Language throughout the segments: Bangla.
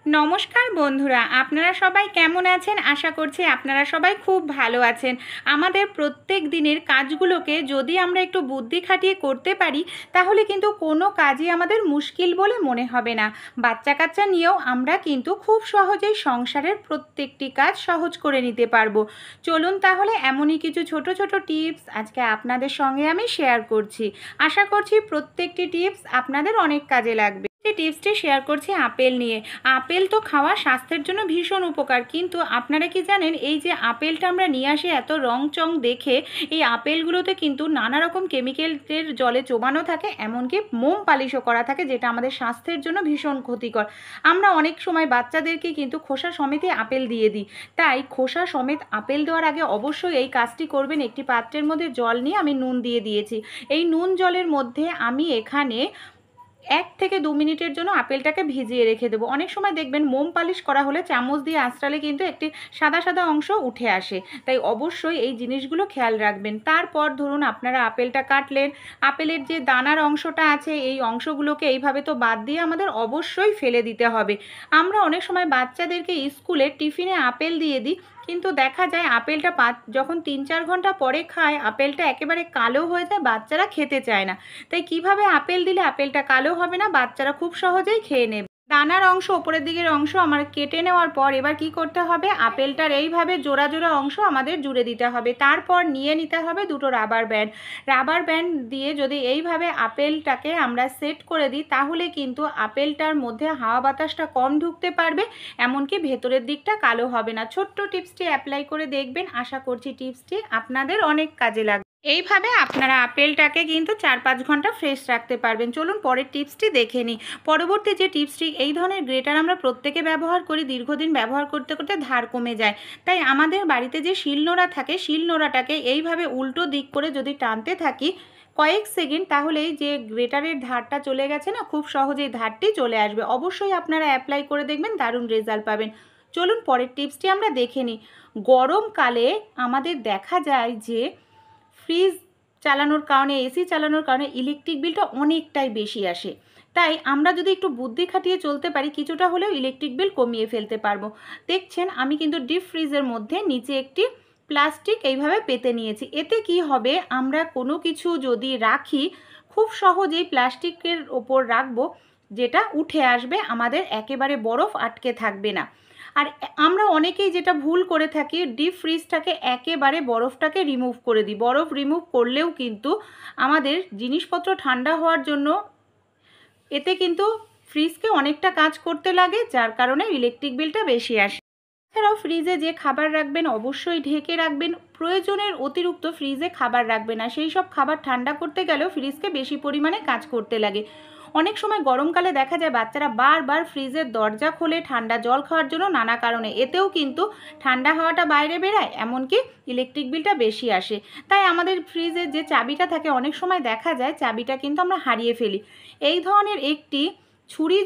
নমস্কার বন্ধুরা, আপনারা সবাই কেমন আছেন? আশা করছি আপনারা সবাই খুব ভালো আছেন। আমাদের প্রত্যেক দিনের কাজগুলোকে যদি আমরা একটু বুদ্ধি খাটিয়ে করতে পারি, তাহলে কিন্তু কোনো কাজই আমাদের মুশকিল বলে মনে হবে না। বাচ্চা কাচ্চা নিয়েও আমরা কিন্তু খুব সহজেই সংসারের প্রত্যেকটি কাজ সহজ করে নিতে পারবো। চলুন তাহলে এমনই কিছু ছোট ছোট টিপস আজকে আপনাদের সঙ্গে আমি শেয়ার করছি। আশা করছি প্রত্যেকটি টিপস আপনাদের অনেক কাজে লাগবে। এই টিপসটি শেয়ার করছি আপেল নিয়ে। আপেল তো খাওয়া স্বাস্থ্যের জন্য ভীষণ উপকার, কিন্তু আপনারা কি জানেন এই যে আপেলটা আমরা নিয়ে আসি এত রং চং দেখে, এই আপেলগুলোতে কিন্তু নানা রকম কেমিক্যালের জলে চোবানো থাকে, এমনকি মোম পালিশও করা থাকে, যেটা আমাদের স্বাস্থ্যের জন্য ভীষণ ক্ষতিকর। আমরা অনেক সময় বাচ্চাদেরকে কিন্তু খোসা সমেতই আপেল দিয়ে দিই। তাই খোসা সমেত আপেল দেওয়ার আগে অবশ্যই এই কাজটি করবেন। একটি পাত্রের মধ্যে জল নিয়ে আমি নুন দিয়ে দিয়েছি। এই নুন জলের মধ্যে আমি এখানে 1 থেকে 2 মিনিটের জন্য আপেলটাকে ভিজিয়ে রেখে দেবো। অনেক সময় দেখবেন মোম পালিশ করা হলে চামচ দিয়ে আঁচড়ালে কিন্তু একটি সাদা সাদা অংশ উঠে আসে। তাই অবশ্যই এই জিনিসগুলো খেয়াল রাখবেন। তারপর ধরুন আপনারা আপেলটা কাটলেন, আপেলের যে দানার অংশটা আছে এই অংশগুলোকে এইভাবে তো বাদ দিয়ে আমাদের অবশ্যই ফেলে দিতে হবে। আমরা অনেক সময় বাচ্চাদেরকে স্কুলে টিফিনে আপেল দিয়ে দিই, কিন্তু দেখা যায় আপেলটা যখন 3-4 ঘন্টা পরে খায়, আপেলটা একেবারে কালো হয়ে যায়, বাচ্চারা খেতে চায় না। তাই কিভাবে আপেল দিলে আপেলটা কালো হবে না, বাচ্চারা খুব সহজেই খেয়ে নেবে। দানার অংশ, ওপরের দিকের অংশ আমার কেটে নেওয়ার পর এবার কি করতে হবে, আপেলটার এইভাবে জোড়া জোড়া অংশ আমাদের জুড়ে দিতে হবে। তারপর নিয়ে নিতে হবে দুটো রাবার ব্যান্ড। রাবার ব্যান্ড দিয়ে যদি এইভাবে আপেলটাকে আমরা সেট করে দিই, তাহলে কিন্তু আপেলটার মধ্যে হাওয়া বাতাসটা কম ঢুকতে পারবে, এমনকি ভেতরের দিকটা কালো হবে না। ছোট্ট টিপসটি অ্যাপ্লাই করে দেখবেন, আশা করছি টিপসটি আপনাদের অনেক কাজে লাগবে। এইভাবে আপনারা আপেলটাকে কিন্তু 4-5 ঘন্টা ফ্রেশ রাখতে পারবেন। চলুন পরের টিপসটি দেখে নিই। পরবর্তী যে টিপসটি, এই ধরনের গ্রেটার আমরা প্রত্যেকে ব্যবহার করি, দীর্ঘদিন ব্যবহার করতে করতে ধার কমে যায়। তাই আমাদের বাড়িতে যে শিলনোড়া থাকে, শিলনোড়াটাকে এইভাবে উল্টো দিক করে যদি টানতে থাকি কয়েক সেকেন্ড, তাহলেই যে গ্রেটারের ধারটা চলে গেছে না, খুব সহজেই ধারটি চলে আসবে। অবশ্যই আপনারা অ্যাপ্লাই করে দেখবেন, দারুণ রেজাল্ট পাবেন। চলুন পরের টিপসটি আমরা দেখে নিই। গরমকালে আমাদের দেখা যায় যে ফ্রিজ চালানোর কারণে, এসি চালানোর কারণে ইলেকট্রিক বিলটা অনেকটাই বেশি আসে। তাই আমরা যদি একটু বুদ্ধি খাটিয়ে চলতে পারি, কিছুটা হলেও ইলেকট্রিক বিল কমিয়ে ফেলতে পারবো। দেখছেন আমি কিন্তু ডিপ ফ্রিজের মধ্যে নিচে একটি প্লাস্টিক এইভাবে পেতে নিয়েছি। এতে কি হবে, আমরা কোনো কিছু যদি রাখি খুব সহজেই প্লাস্টিকের ওপর রাখবো, যেটা উঠে আসবে, আমাদের একেবারে বরফ আটকে থাকবে না। আর আমরা অনেকেই যেটা ভুল করে থাকি, ডিপ ফ্রিজটাকে একেবারে বরফটাকে রিমুভ করে দিই। বরফ রিমুভ করলেও কিন্তু আমাদের জিনিসপত্র ঠান্ডা হওয়ার জন্য এতে কিন্তু ফ্রিজকে অনেকটা কাজ করতে লাগে, যার কারণে ইলেকট্রিক বিলটা বেশি আসে। এছাড়াও ফ্রিজে যে খাবার রাখবেন অবশ্যই ঢেকে রাখবেন। প্রয়োজনের অতিরিক্ত ফ্রিজে খাবার রাখবেন না। সেই সব খাবার ঠান্ডা করতে গেলেও ফ্রিজকে বেশি পরিমাণে কাজ করতে লাগে। অনেক সময় গরমকালে দেখা যায় বাচ্চারা বারবার ফ্রিজের দরজা খোলে ঠান্ডা জল খাওয়ার জন্য, নানা কারণে। এতেও কিন্তু ঠান্ডা হাওয়াটা বাইরে বেরায়, এমনকি ইলেকট্রিক বিলটা বেশি আসে। তাই আমাদের ফ্রিজের যে চাবিটা থাকে, অনেক সময় দেখা যায় চাবিটা কিন্তু আমরা হারিয়ে ফেলি। এই ধরনের একটি ছুরি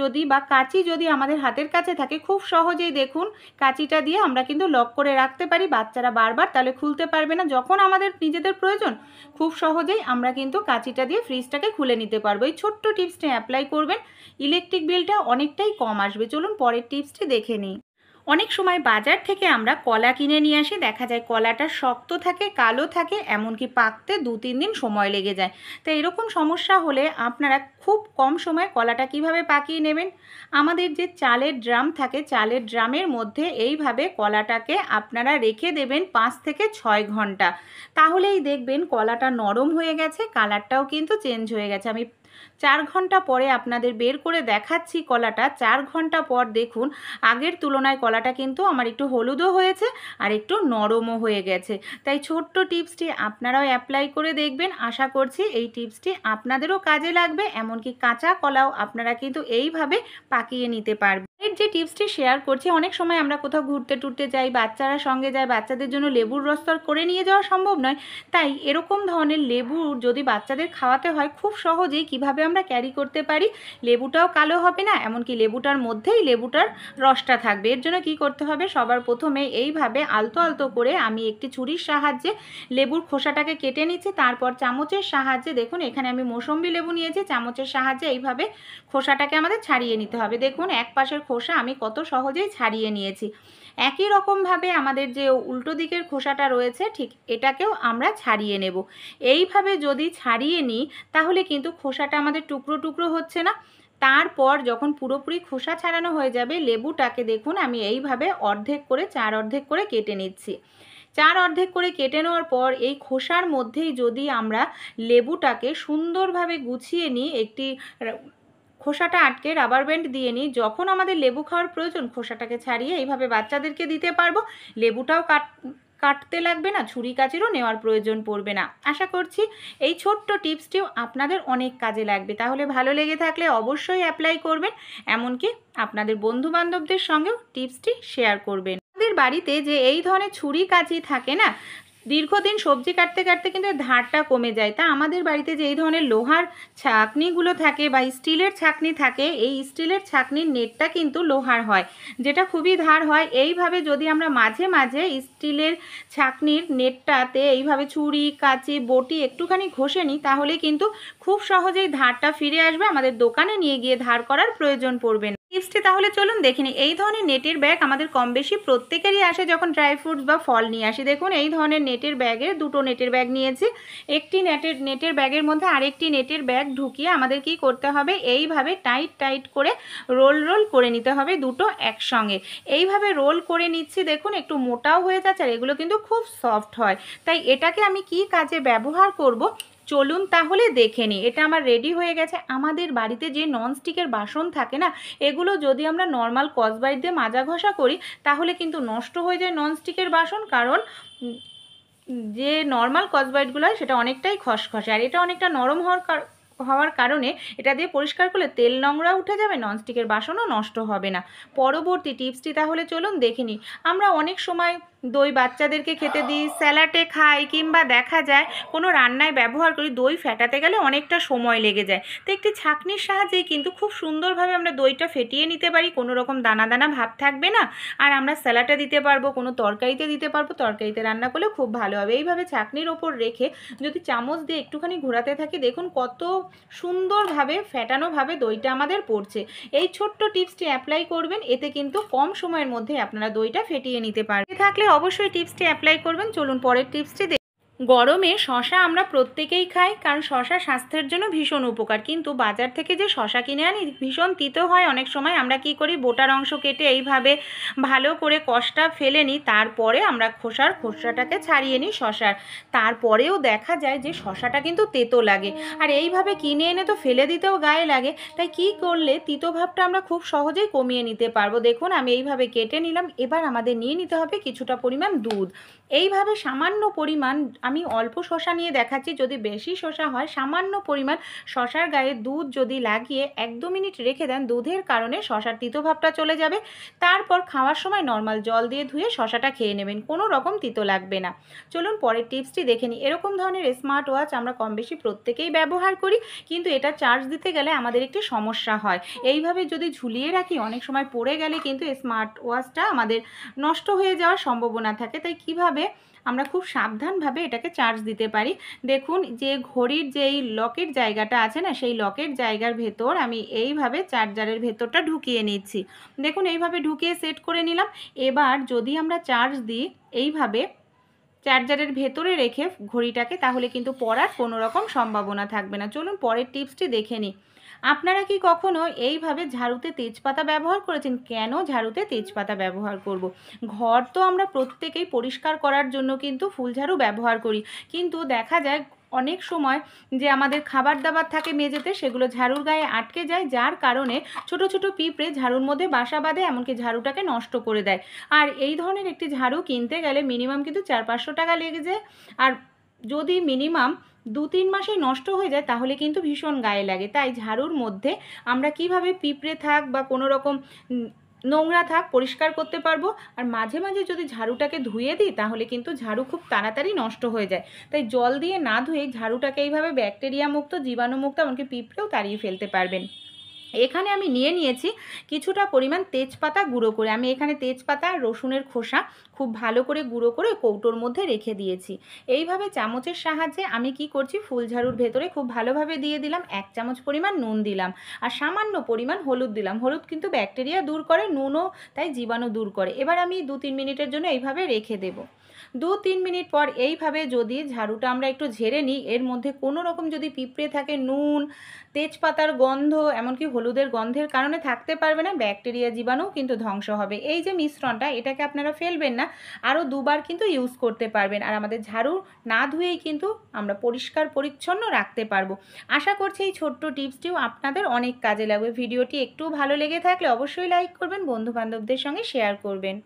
যদি বা কাঁচি যদি আমাদের হাতের কাছে থাকে, খুব সহজেই দেখুন কাঁচিটা দিয়ে আমরা কিন্তু লক করে রাখতে পারি। বাচ্চারা বারবার তাহলে খুলতে পারবে না। যখন আমাদের নিজেদের প্রয়োজন, খুব সহজেই আমরা কিন্তু কাঁচিটা দিয়ে ফ্রিজটাকে খুলে নিতে পারবো। এই ছোট্ট টিপসটা অ্যাপ্লাই করবেন, ইলেকট্রিক বিলটা অনেকটাই কম আসবে। চলুন পরের টিপসটি দেখে নিই। অনেক সময় বাজার থেকে আমরা কলা কিনে নিয়ে আসি, দেখা যায় কলাটা শক্ত থাকে, কালো থাকে, এমনকি পাকতে 2-3 দিন সময় লেগে যায়। তো এরকম সমস্যা হলে আপনারা খুব কম সময়ে কলাটা কিভাবে পাকিয়ে নেবেন, আমাদের যে চালের ড্রাম থাকে, চালের ড্রামের মধ্যে এইভাবে কলাটাকে আপনারা রেখে দেবেন 5 থেকে 6 ঘন্টা। তাহলেই দেখবেন কলাটা নরম হয়ে গেছে, কালারটাও কিন্তু চেঞ্জ হয়ে গেছে। আমি 4 ঘন্টা পরে আপনাদের বের করে দেখাচ্ছি কলাটা। 4 ঘন্টা পর দেখুন আগের তুলনায় কলাটা কিন্তু আমার একটু হলুদও হয়েছে আর একটু নরমও হয়ে গেছে। তাই ছোট্ট টিপসটি আপনারাও অ্যাপ্লাই করে দেখবেন। আশা করছি এই টিপসটি আপনাদেরও কাজে লাগবে, এমনকি কাঁচা কলাও আপনারা কিন্তু এইভাবে পাকিয়ে নিতে পারবেন। এর যে টিপসটি শেয়ার করছি, অনেক সময় আমরা কোথাও ঘুরতে টুরতে যাই, বাচ্চারা সঙ্গে যায়, বাচ্চাদের জন্য লেবুর রস তো করে নিয়ে যাওয়া সম্ভব নয়। তাই এরকম ধরনের লেবু যদি বাচ্চাদের খাওয়াতে হয়, খুব সহজেই কিভাবে আমরা ক্যারি করতে পারি, লেবুটাও কালো হবে না, এমনকি লেবুটার মধ্যেই লেবুটার রসটা থাকবে। এর জন্য কি করতে হবে, সবার প্রথমে এইভাবে আলতো আলতো করে আমি একটি ছুরির সাহায্যে লেবুর খোসাটাকে কেটে নিচ্ছি। তারপর চামচের সাহায্যে, দেখুন এখানে আমি মৌসম্বি লেবু নিয়েছি, চামচের সাহায্যে এইভাবে খোসাটাকে আমাদের ছাড়িয়ে নিতে হবে। দেখুন এক পাশের খোসা আমি কত সহজেই ছাড়িয়ে নিয়েছি। একই রকমভাবে আমাদের যে উল্টো দিকের খোসাটা রয়েছে ঠিক এটাকেও আমরা ছাড়িয়ে নেব। এইভাবে যদি ছাড়িয়ে নিই তাহলে কিন্তু খোসাটা আমাদের টুকরো টুকরো হচ্ছে না। তারপর যখন পুরোপুরি খোসা ছাড়ানো হয়ে যাবে, লেবুটাকে দেখুন আমি এইভাবে অর্ধেক করে 4 অর্ধেক করে কেটে নিচ্ছি। 4 অর্ধেক করে কেটে নেওয়ার পর এই খোসার মধ্যেই যদি আমরা লেবুটাকে সুন্দরভাবে গুছিয়ে নিই, একটি খোসাটা আটকে রাবার ব্যান্ড দিয়ে নিই, যখন আমাদের লেবু খাওয়ার প্রয়োজন খোসাটাকে ছাড়িয়ে এইভাবে বাচ্চাদেরকে দিতে পারবো। লেবুটাও কাটতে লাগবে না, ছুরি কাচিরও নেওয়ার প্রয়োজন পড়বে না। আশা করছি এই ছোট্ট টিপসটিও আপনাদের অনেক কাজে লাগবে। তাহলে ভালো লেগে থাকলে অবশ্যই অ্যাপ্লাই করবেন, এমনকি আপনাদের বন্ধুবান্ধবদের সঙ্গেও টিপসটি শেয়ার করবেন। আমাদের বাড়িতে যে এই ধরনের ছুরি কাঁচি থাকে না, দীর্ঘদিন সবজি কাটতে কাটতে কিন্তু ধারটা কমে যায়। তা আমাদের বাড়িতে যে এই ধরনের লোহার ছাঁকনিগুলো থাকে বা স্টিলের ছাঁকনি থাকে, এই স্টিলের ছাঁকনির নেটটা কিন্তু লোহার হয়, যেটা খুবই ধার হয়। এইভাবে যদি আমরা মাঝে মাঝে স্টিলের ছাঁকনির নেটটাতে এইভাবে ছুরি কাঁচি বটি একটুখানি ঘষে নিই, তাহলে কিন্তু খুব সহজেই ধারটা ফিরে আসবে, আমাদের দোকানে নিয়ে গিয়ে ধার করার প্রয়োজন পড়বে না। টিপসটি তাহলে চলুন দেখে নিই। এই ধরনের নেটের ব্যাগ আমাদের কম বেশি প্রত্যেকেরই আসে যখন ড্রাই ফ্রুটস বা ফল নিয়ে আসি। দেখুন এই ধরনের নেটের ব্যাগে দুটো নেটের ব্যাগ নিয়েছি। একটি নেটের ব্যাগের মধ্যে আরেকটি নেটের ব্যাগ ঢুকিয়ে আমাদের কি করতে হবে, এইভাবে টাইট করে রোল করে নিতে হবে দুটো একসঙ্গে। এইভাবে রোল করে নিচ্ছি, দেখুন একটু মোটাও হয়ে যাচ্ছে আর এগুলো কিন্তু খুব সফট হয়। তাই এটাকে আমি কি কাজে ব্যবহার করব চলুন তাহলে দেখে নিই। এটা আমার রেডি হয়ে গেছে। আমাদের বাড়িতে যে ননস্টিকের বাসন থাকে না, এগুলো যদি আমরা নর্মাল স্কচব্রাইট দিয়ে মাজা ঘষা করি তাহলে কিন্তু নষ্ট হয়ে যায় ননস্টিকের বাসন, কারণ যে নর্মাল স্কচব্রাইটগুলো হয় সেটা অনেকটাই খসখসে, আর এটা অনেকটা নরম হওয়ার কারণে এটা দিয়ে পরিষ্কার করলে তেল নোংরা উঠে যাবে, ননস্টিকের বাসনও নষ্ট হবে না। পরবর্তী টিপসটি তাহলে চলুন দেখে নিই। আমরা অনেক সময় দই বাচ্চাদেরকে খেতে দিই, স্যালাডে খাই, কিংবা দেখা যায় কোনো রান্নায় ব্যবহার করি, দই ফেটাতে গেলে অনেকটা সময় লেগে যায়। তো একটি ছাঁকনির সাহায্যেই কিন্তু খুব সুন্দরভাবে আমরা দইটা ফেটিয়ে নিতে পারি, কোনো রকম দানা দানা ভাব থাকবে না, আর আমরা স্যালাডে দিতে পারবো, কোনো তরকারিতে দিতে পারবো, তরকারিতে রান্না করলে খুব ভালো হবে। এইভাবে ছাঁকনির ওপর রেখে যদি চামচ দিয়ে একটুখানি ঘোরাতে থাকি, দেখুন কত সুন্দরভাবে ফেটানোভাবে দইটা আমাদের পড়ছে। এই ছোট্ট টিপসটি অ্যাপ্লাই করবেন, এতে কিন্তু কম সময়ের মধ্যে আপনারা দইটা ফেটিয়ে নিতে পারবেন। থাকলে অবশ্যই টিপসটি অ্যাপ্লাই করবেন। চলুন পরের টিপসটি। গরমে শশা আমরা প্রত্যেকেই খাই, কারণ শশা স্বাস্থ্যের জন্য ভীষণ উপকার, কিন্তু বাজার থেকে যে শশা কিনে আনি ভীষণ তিতো হয় অনেক সময়। আমরা কি করি, বোটার অংশ কেটে এইভাবে ভালো করে কষটা ফেলে নিই, তারপরে আমরা খোসাটাকে ছাড়িয়ে নিই শশার। তারপরেও দেখা যায় যে শশাটা কিন্তু তেতো লাগে, আর এইভাবে কিনে এনে তো ফেলে দিতেও গায়ে লাগে। তাই কি করলে তিতো ভাবটা আমরা খুব সহজেই কমিয়ে নিতে পারবো। দেখুন আমি এইভাবে কেটে নিলাম। এবার আমাদের নিয়ে নিতে হবে কিছুটা পরিমাণ দুধ। এইভাবে সামান্য পরিমাণ, আমি অল্প শশা নিয়ে দেখাচ্ছি, যদি বেশি শশা হয় সামান্য পরিমাণ শশার গায়ে দুধ যদি লাগিয়ে 1-2 মিনিট রেখে দেন, দুধের কারণে শশার তিতো ভাবটা চলে যাবে। তারপর খাওয়ার সময় নর্মাল জল দিয়ে ধুয়ে শশাটা খেয়ে নেবেন, কোনো রকম তিতো লাগবে না। চলুন পরের টিপসটি দেখে নিই। এরকম ধরনের স্মার্ট ওয়াচ আমরা কম বেশি প্রত্যেকেই ব্যবহার করি, কিন্তু এটা চার্জ দিতে গেলে আমাদের একটি সমস্যা হয়। এইভাবে যদি ঝুলিয়ে রাখি অনেক সময় পড়ে গেলে কিন্তু স্মার্ট ওয়াচটা আমাদের নষ্ট হয়ে যাওয়ার সম্ভাবনা থাকে। তাই কিভাবে আমরা খুব সাবধানভাবে এটাকে চার্জ দিতে পারি, দেখুন যে ঘড়ির যেই লকের জায়গাটা আছে না, সেই লকের জায়গার ভেতর আমি এইভাবে চার্জারের ভেতরটা ঢুকিয়ে নিচ্ছি। দেখুন এইভাবে ঢুকিয়ে সেট করে নিলাম। এবার যদি আমরা চার্জ দিই এইভাবে চার্জারের ভেতরে রেখে ঘড়িটাকে, তাহলে কিন্তু পড়ার কোনো রকম সম্ভাবনা থাকবে না। চলুন পরের টিপসটি দেখে নিই। আপনারা কি কখনো এইভাবে ঝাড়ুতে তেজপাতা ব্যবহার করেছেন? কেন ঝাড়ুতে তেজপাতা ব্যবহার করব? ঘর তো আমরা প্রত্যেকেই পরিষ্কার করার জন্য কিন্তু ফুলঝাড়ু ব্যবহার করি, কিন্তু দেখা যায় অনেক সময় যে আমাদের খাবার দাবার থাকে মেঝেতে, সেগুলো ঝাড়ুর গায়ে আটকে যায়, যার কারণে ছোট ছোট পিঁপড়ে ঝাড়ুর মধ্যে বাসা বাঁধে, এমনকি ঝাড়ুটাকে নষ্ট করে দেয়। আর এই ধরনের একটি ঝাড়ু কিনতে গেলে মিনিমাম কিন্তু 400-500 টাকা লেগে যায়, আর যদি মিনিমাম 2-3 মাসেই নষ্ট হয়ে যায় তাহলে কিন্তু ভীষণ গায়ে লাগে। তাই ঝাড়ুর মধ্যে আমরা কিভাবে পিঁপড়ে থাক বা কোনো রকম নোংরা থাক পরিষ্কার করতে পারবো, আর মাঝে মাঝে যদি ঝাড়ুটাকে ধুয়ে দিই তাহলে কিন্তু ঝাড়ু খুব তাড়াতাড়ি নষ্ট হয়ে যায়। তাই জল দিয়ে না ধুয়ে ঝাড়ুটাকে এইভাবে ব্যাকটেরিয়া মুক্ত, জীবাণুমুক্ত, এমনকি পিঁপড়েও তাড়িয়ে ফেলতে পারবেন। এখানে আমি নিয়েছি কিছুটা পরিমাণ তেজপাতা গুঁড়ো করে। আমি এখানে তেজপাতা আর রসুনের খোসা খুব ভালো করে গুঁড়ো করে কৌটোর মধ্যে রেখে দিয়েছি। এইভাবে চামচের সাহায্যে আমি কি করছি, ফুলঝাড়ুর ভেতরে খুব ভালোভাবে দিয়ে দিলাম। 1 চামচ পরিমাণ নুন দিলাম আর সামান্য পরিমাণ হলুদ দিলাম। হলুদ কিন্তু ব্যাকটেরিয়া দূর করে, নুনও তাই জীবাণু দূর করে। এবার আমি 2-3 মিনিটের জন্য এইভাবে রেখে দেবো। 2-3 মিনিট পর এইভাবে যদি ঝাড়ুটা আমরা একটু ঝেড়ে নিই, এর মধ্যে কোনো রকম যদি পিঁপড়ে থাকে, নুন, তেজপাতার গন্ধ, এমনকি হলুদের গন্ধের কারণে থাকতে পারবে না, ব্যাকটেরিয়া জীবাণুও কিন্তু ধ্বংস হবে। এই যে মিশ্রণটা, এটাকে আপনারা ফেলবেন না, আরও 2 বার কিন্তু ইউজ করতে পারবেন। আর আমাদের ঝাড়ু না ধুয়েই কিন্তু আমরা পরিষ্কার পরিচ্ছন্ন রাখতে পারবো। আশা করছি এই ছোট্ট টিপসটিও আপনাদের অনেক কাজে লাগবে। ভিডিওটি একটু ভালো লেগে থাকলে অবশ্যই লাইক করবেন, বন্ধুবান্ধবদের সঙ্গে শেয়ার করবেন।